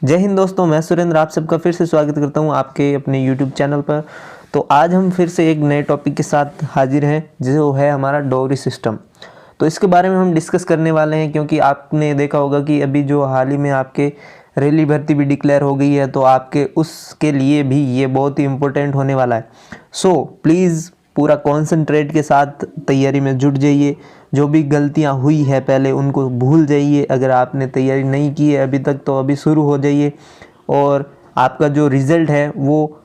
जय हिंद दोस्तों, मैं सुरेंद्र आप सबका फिर से स्वागत करता हूं आपके अपने YouTube चैनल पर। तो आज हम फिर से एक नए टॉपिक के साथ हाजिर हैं जो है हमारा डोवरी सिस्टम। तो इसके बारे में हम डिस्कस करने वाले हैं क्योंकि आपने देखा होगा कि अभी जो हाल ही में आपके रेली भर्ती भी डिक्लेयर हो गई है, तो आपके उसके लिए भी ये बहुत ही इम्पोर्टेंट होने वाला है। सो प्लीज़ पूरा कॉन्सेंट्रेट के साथ तैयारी में जुट जाइए। जो भी गलतियां हुई है पहले उनको भूल जाइए। अगर आपने तैयारी नहीं की है अभी तक तो अभी शुरू हो जाइए, और आपका जो रिज़ल्ट है वो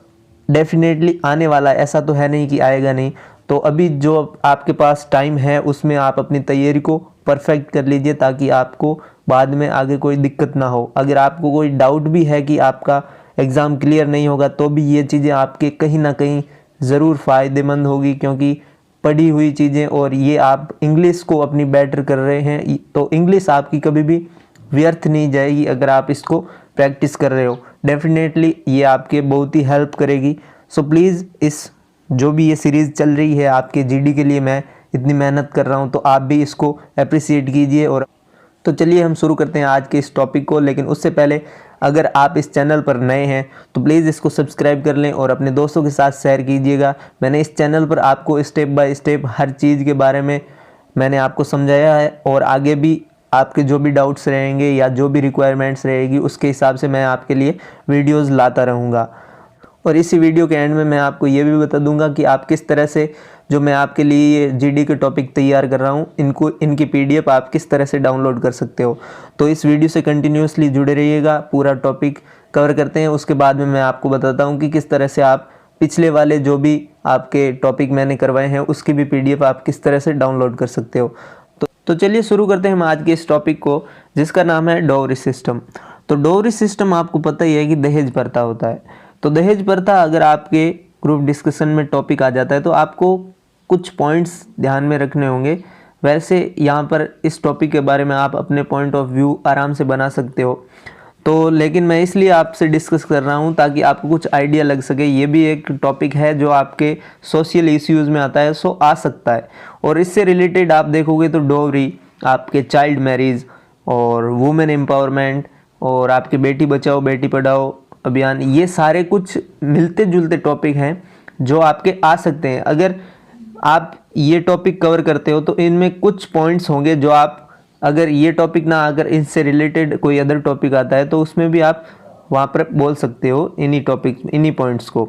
डेफिनेटली आने वाला है। ऐसा तो है नहीं कि आएगा नहीं। तो अभी जो आपके पास टाइम है उसमें आप अपनी तैयारी को परफेक्ट कर लीजिए ताकि आपको बाद में आगे कोई दिक्कत ना हो। अगर आपको कोई डाउट भी है कि आपका एग्ज़ाम क्लियर नहीं होगा तो भी ये चीज़ें आपके कहीं ना कहीं ज़रूर फ़ायदेमंद होगी, क्योंकि पढ़ी हुई चीज़ें और ये आप इंग्लिश को अपनी बेटर कर रहे हैं तो इंग्लिश आपकी कभी भी व्यर्थ नहीं जाएगी। अगर आप इसको प्रैक्टिस कर रहे हो डेफिनेटली ये आपके बहुत ही हेल्प करेगी। सो प्लीज़ इस जो भी ये सीरीज़ चल रही है आपके जीडी के लिए, मैं इतनी मेहनत कर रहा हूँ तो आप भी इसको अप्रिसिएट कीजिए। और तो चलिए हम शुरू करते हैं आज के इस टॉपिक को। लेकिन उससे पहले अगर आप इस चैनल पर नए हैं तो प्लीज़ इसको सब्सक्राइब कर लें और अपने दोस्तों के साथ शेयर कीजिएगा। मैंने इस चैनल पर आपको स्टेप बाय स्टेप हर चीज़ के बारे में मैंने आपको समझाया है, और आगे भी आपके जो भी डाउट्स रहेंगे या जो भी रिक्वायरमेंट्स रहेगी उसके हिसाब से मैं आपके लिए वीडियोज़ लाता रहूँगा। और इसी वीडियो के एंड में मैं आपको ये भी बता दूंगा कि आप किस तरह से जो मैं आपके लिए ये जीडी के टॉपिक तैयार कर रहा हूँ इनकी पीडीएफ आप किस तरह से डाउनलोड कर सकते हो। तो इस वीडियो से कंटिन्यूसली जुड़े रहिएगा, पूरा टॉपिक कवर करते हैं। उसके बाद में मैं आपको बताता हूँ कि किस तरह से आप पिछले वाले जो भी आपके टॉपिक मैंने करवाए हैं उसकी भी पीडीएफ आप किस तरह से डाउनलोड कर सकते हो। तो चलिए शुरू करते हैं हम आज के इस टॉपिक को, जिसका नाम है डोवरी सिस्टम। तो डोवरी सिस्टम आपको पता ही है कि दहेज प्रथा होता है। तो दहेज प्रथा अगर आपके ग्रुप डिस्कशन में टॉपिक आ जाता है तो आपको कुछ पॉइंट्स ध्यान में रखने होंगे। वैसे यहाँ पर इस टॉपिक के बारे में आप अपने पॉइंट ऑफ व्यू आराम से बना सकते हो, तो लेकिन मैं इसलिए आपसे डिस्कस कर रहा हूँ ताकि आपको कुछ आइडिया लग सके। ये भी एक टॉपिक है जो आपके सोशल इश्यूज़ में आता है, सो आ सकता है। और इससे रिलेटेड आप देखोगे तो डोवरी, आपके चाइल्ड मैरिज और वुमेन एम्पावरमेंट और आपके बेटी बचाओ बेटी पढ़ाओ अभियान, ये सारे कुछ मिलते जुलते टॉपिक हैं जो आपके आ सकते हैं। अगर आप ये टॉपिक कवर करते हो तो इनमें कुछ पॉइंट्स होंगे जो आप, अगर ये टॉपिक ना अगर इनसे रिलेटेड कोई अदर टॉपिक आता है तो उसमें भी आप वहाँ पर बोल सकते हो इन्हीं टॉपिक इन्हीं पॉइंट्स को।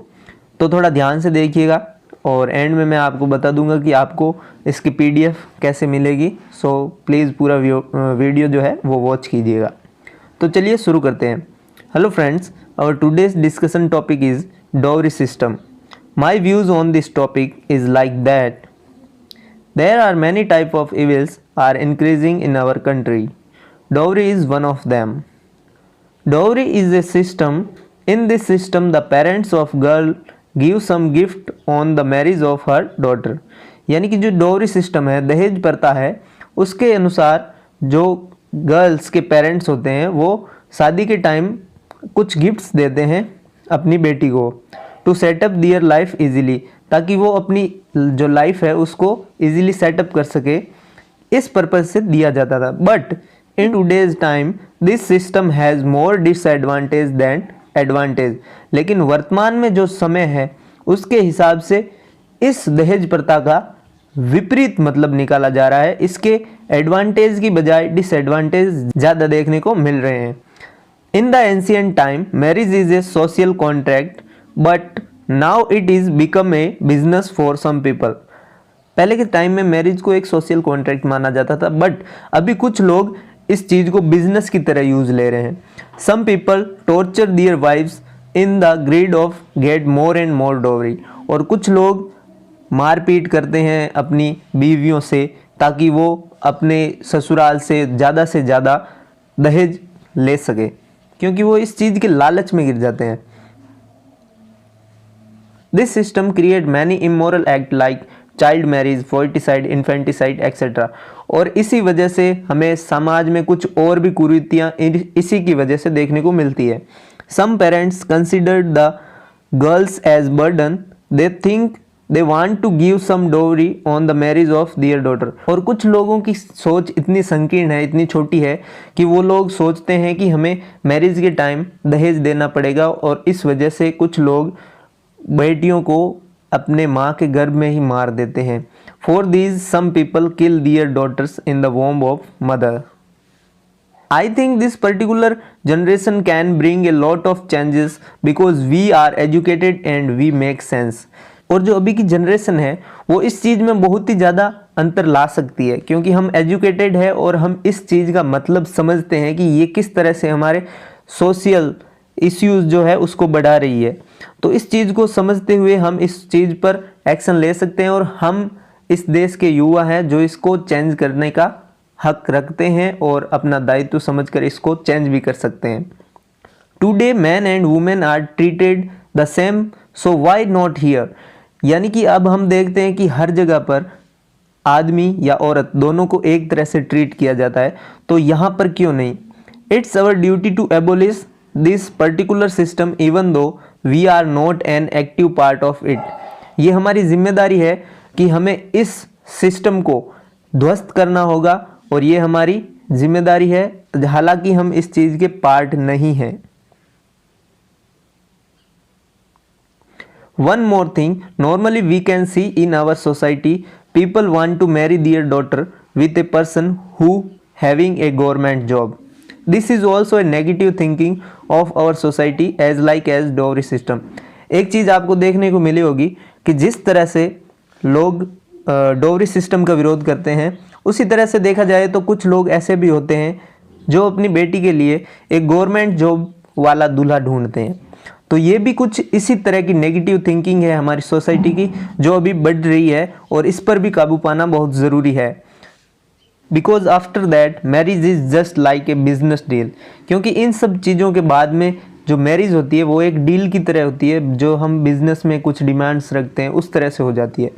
तो थोड़ा ध्यान से देखिएगा और एंड में मैं आपको बता दूंगा कि आपको इसकी पीडीएफ कैसे मिलेगी। सो प्लीज़ पूरा वीडियो जो है वो वॉच कीजिएगा। तो चलिए शुरू करते हैं। Hello friends, our today's discussion topic is dowry system. My views on this topic is like that there are many type of evils are increasing in our country. Dowry is one of them. Dowry is a system. In this system the parents of girl give some gift on the marriage of her daughter. यानी कि जो dowry system है, दहेज प्रथा है, उसके अनुसार जो गर्ल्स के पेरेंट्स होते हैं वो शादी के टाइम कुछ गिफ्ट्स देते हैं अपनी बेटी को, to set up their life easily, ताकि वो अपनी जो लाइफ है उसको इजीली सेटअप कर सके। इस पर्पज से दिया जाता था। But in today's time this system has more disadvantage than advantage. लेकिन वर्तमान में जो समय है उसके हिसाब से इस दहेज प्रथा का विपरीत मतलब निकाला जा रहा है। इसके एडवांटेज की बजाय डिसएडवांटेज ज़्यादा देखने को मिल रहे हैं। In the ancient time, marriage is a social contract, but now it is become a business for some people. पहले के टाइम में मैरिज को एक सोशल कॉन्ट्रैक्ट माना जाता था, बट अभी कुछ लोग इस चीज़ को बिजनेस की तरह यूज ले रहे हैं। Some people torture their wives in the greed of get more and more dowry. और कुछ लोग मारपीट करते हैं अपनी बीवियों से ताकि वो अपने ससुराल से ज़्यादा दहेज ले सके, क्योंकि वो इस चीज़ के लालच में गिर जाते हैं। This system create many immoral act like child marriage, foeticide, infanticide etcetera. और इसी वजह से हमें समाज में कुछ और भी कुरीतियाँ इसी की वजह से देखने को मिलती है। Some parents consider the girls as burden, they think they want to give some dowry on the marriage of their daughter. और कुछ लोगों की सोच इतनी संकीर्ण है, इतनी छोटी है कि वो लोग सोचते हैं कि हमें मैरिज के टाइम दहेज देना पड़ेगा, और इस वजह से कुछ लोग बेटियों को अपने माँ के गर्भ में ही मार देते हैं। For these some people kill their daughters in the womb of mother. I think this particular generation can bring a lot of changes because we are educated and we make sense। और जो अभी की generation है वो इस चीज़ में बहुत ही ज़्यादा अंतर ला सकती है, क्योंकि हम एजुकेटेड है और हम इस चीज़ का मतलब समझते हैं कि ये किस तरह से हमारे सोशल इश्यूज जो है उसको बढ़ा रही है। तो इस चीज़ को समझते हुए हम इस चीज़ पर एक्शन ले सकते हैं, और हम इस देश के युवा हैं जो इसको चेंज करने का हक रखते हैं और अपना दायित्व समझकर इसको चेंज भी कर सकते हैं। Today man and women are treated the same, so why not here. यानी कि अब हम देखते हैं कि हर जगह पर आदमी या औरत दोनों को एक तरह से ट्रीट किया जाता है, तो यहाँ पर क्यों नहीं। It's our duty to abolish this particular system even though we are not an active part of it. ये हमारी जिम्मेदारी है कि हमें इस सिस्टम को ध्वस्त करना होगा, और ये हमारी जिम्मेदारी है, हालांकि हम इस चीज के पार्ट नहीं हैं। One more thing, normally we can see in our society people want to marry their daughter with a person who having a government job. This is also a negative thinking of our society as like as dowry system. एक चीज आपको देखने को मिली होगी कि जिस तरह से लोग डोवरी सिस्टम का विरोध करते हैं, उसी तरह से देखा जाए तो कुछ लोग ऐसे भी होते हैं जो अपनी बेटी के लिए एक गवर्नमेंट जॉब वाला दूल्हा ढूंढते हैं। तो ये भी कुछ इसी तरह की नेगेटिव थिंकिंग है हमारी सोसाइटी की, जो अभी बढ़ रही है, और इस पर भी काबू पाना बहुत ज़रूरी है। Because after that marriage is just like a business deal. क्योंकि इन सब चीज़ों के बाद में जो मैरिज होती है वो एक डील की तरह होती है, जो हम बिजनेस में कुछ डिमांड्स रखते हैं उस तरह से हो जाती है।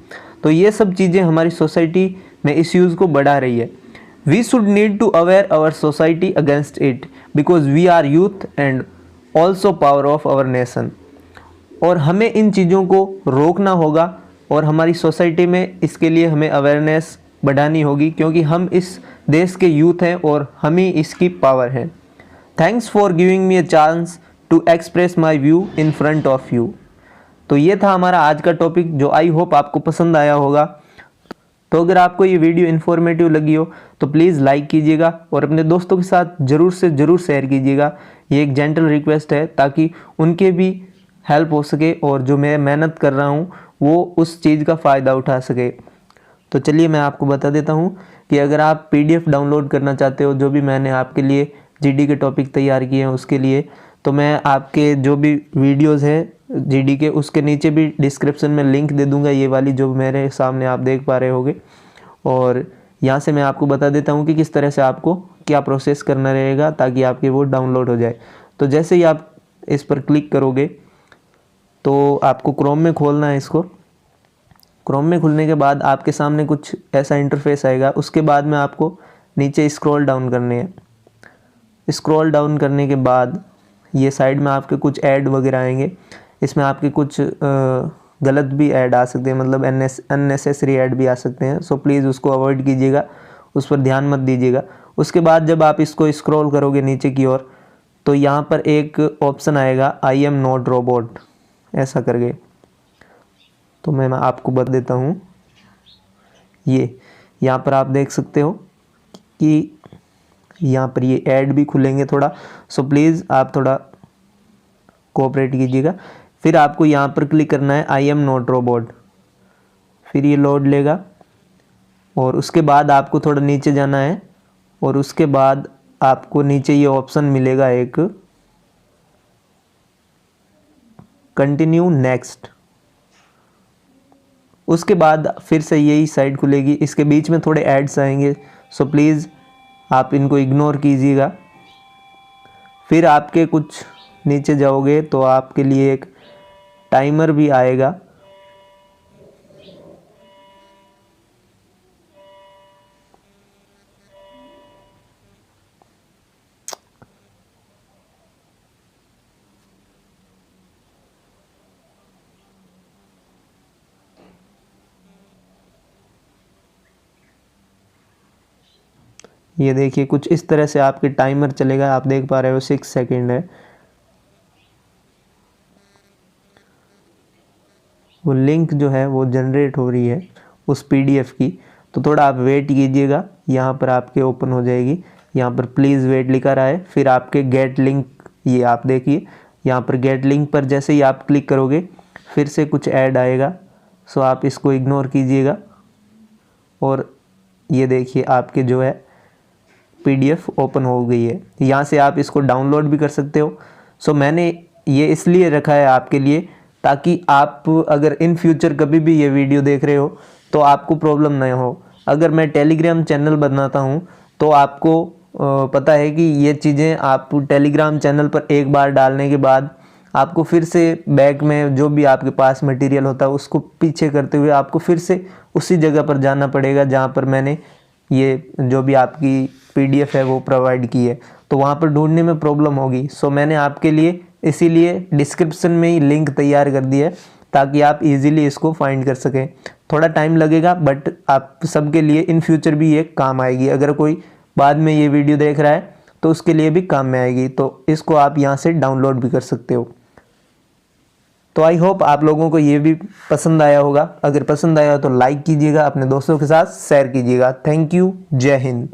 तो ये सब चीज़ें हमारी सोसाइटी में इश्यूज़ को बढ़ा रही है। We should need to aware our society against it because we are youth and also power of our nation. और हमें इन चीज़ों को रोकना होगा, और हमारी सोसाइटी में इसके लिए हमें अवेयरनेस बढ़ानी होगी, क्योंकि हम इस देश के यूथ हैं और हम ही इसकी पावर है। Thanks for giving me a chance to express my view in front of you. तो ये था हमारा आज का टॉपिक, जो आई होप आपको पसंद आया होगा। तो अगर आपको ये वीडियो इन्फॉर्मेटिव लगी हो तो प्लीज़ लाइक कीजिएगा, और अपने दोस्तों के साथ ज़रूर से ज़रूर शेयर कीजिएगा। ये एक जेंटल रिक्वेस्ट है, ताकि उनके भी हेल्प हो सके, और जो मैं मेहनत कर रहा हूँ वो उस चीज़ का फ़ायदा उठा सके। तो चलिए मैं आपको बता देता हूँ कि अगर आप PDF डाउनलोड करना चाहते हो, जो भी मैंने आपके लिए GD के टॉपिक तैयार किए हैं उसके लिए, तो मैं आपके जो भी वीडियोज़ हैं GD के, उसके नीचे भी डिस्क्रिप्शन में लिंक दे दूंगा, ये वाली जो मेरे सामने आप देख पा रहे होगे। और यहाँ से मैं आपको बता देता हूँ कि किस तरह से आपको क्या प्रोसेस करना रहेगा ताकि आपके वो डाउनलोड हो जाए। तो जैसे ही आप इस पर क्लिक करोगे तो आपको क्रोम में खोलना है इसको। क्रोम में खुलने के बाद आपके सामने कुछ ऐसा इंटरफेस आएगा। उसके बाद में आपको नीचे स्क्रॉल डाउन करने हैं। स्क्रॉल डाउन करने के बाद ये साइड में आपके कुछ ऐड वगैरह आएंगे। इसमें आपके कुछ गलत भी ऐड आ सकते हैं, मतलब अननेसेसरी ऐड भी आ सकते हैं। सो प्लीज़ उसको अवॉइड कीजिएगा, उस पर ध्यान मत दीजिएगा। उसके बाद जब आप इसको स्क्रॉल करोगे नीचे की ओर, तो यहाँ पर एक ऑप्शन आएगा आई एम नॉट रोबोट, ऐसा करके। तो मैं आपको बता देता हूँ, ये यहाँ पर आप देख सकते हो कि यहाँ पर ये ऐड भी खुलेंगे थोड़ा। सो प्लीज़ आप थोड़ा कोऑपरेट कीजिएगा। फिर आपको यहाँ पर क्लिक करना है आई एम नॉट रोबोट, फिर ये लोड लेगा, और उसके बाद आपको थोड़ा नीचे जाना है, और उसके बाद आपको नीचे ये ऑप्शन मिलेगा एक कंटिन्यू नेक्स्ट। उसके बाद फिर से यही साइड खुलेगी। इसके बीच में थोड़े एड्स आएंगे, सो प्लीज़ आप इनको इग्नोर कीजिएगा। फिर आपके कुछ नीचे जाओगे तो आपके लिए एक टाइमर भी आएगा। ये देखिए कुछ इस तरह से आपके टाइमर चलेगा, आप देख पा रहे हो 6 सेकंड है। वो लिंक जो है वो जनरेट हो रही है उस पीडीएफ की, तो थोड़ा आप वेट कीजिएगा। यहाँ पर आपके ओपन हो जाएगी, यहाँ पर प्लीज़ वेट लिखा रहा है, फिर आपके गेट लिंक, ये आप देखिए यहाँ पर गेट लिंक पर जैसे ही आप क्लिक करोगे फिर से कुछ ऐड आएगा, सो आप इसको इग्नोर कीजिएगा। और ये देखिए आपके जो है पीडीएफ ओपन हो गई है, यहाँ से आप इसको डाउनलोड भी कर सकते हो। सो मैंने ये इसलिए रखा है आपके लिए ताकि आप अगर इन फ्यूचर कभी भी ये वीडियो देख रहे हो तो आपको प्रॉब्लम ना हो। अगर मैं टेलीग्राम चैनल बनाता हूँ तो आपको पता है कि ये चीज़ें आप टेलीग्राम चैनल पर एक बार डालने के बाद आपको फिर से बैक में जो भी आपके पास मटेरियल होता है उसको पीछे करते हुए आपको फिर से उसी जगह पर जाना पड़ेगा जहाँ पर मैंने ये जो भी आपकी पीडीएफ है वो प्रोवाइड की है, तो वहाँ पर ढूंढने में प्रॉब्लम होगी। सो मैंने आपके लिए इसीलिए डिस्क्रिप्शन में ही लिंक तैयार कर दिया है ताकि आप इजीली इसको फाइंड कर सकें। थोड़ा टाइम लगेगा बट आप सबके लिए इन फ्यूचर भी ये काम आएगी। अगर कोई बाद में ये वीडियो देख रहा है तो उसके लिए भी काम में आएगी, तो इसको आप यहाँ से डाउनलोड भी कर सकते हो। तो आई होप आप लोगों को ये भी पसंद आया होगा। अगर पसंद आया तो लाइक कीजिएगा, अपने दोस्तों के साथ शेयर कीजिएगा। थैंक यू, जय हिंद।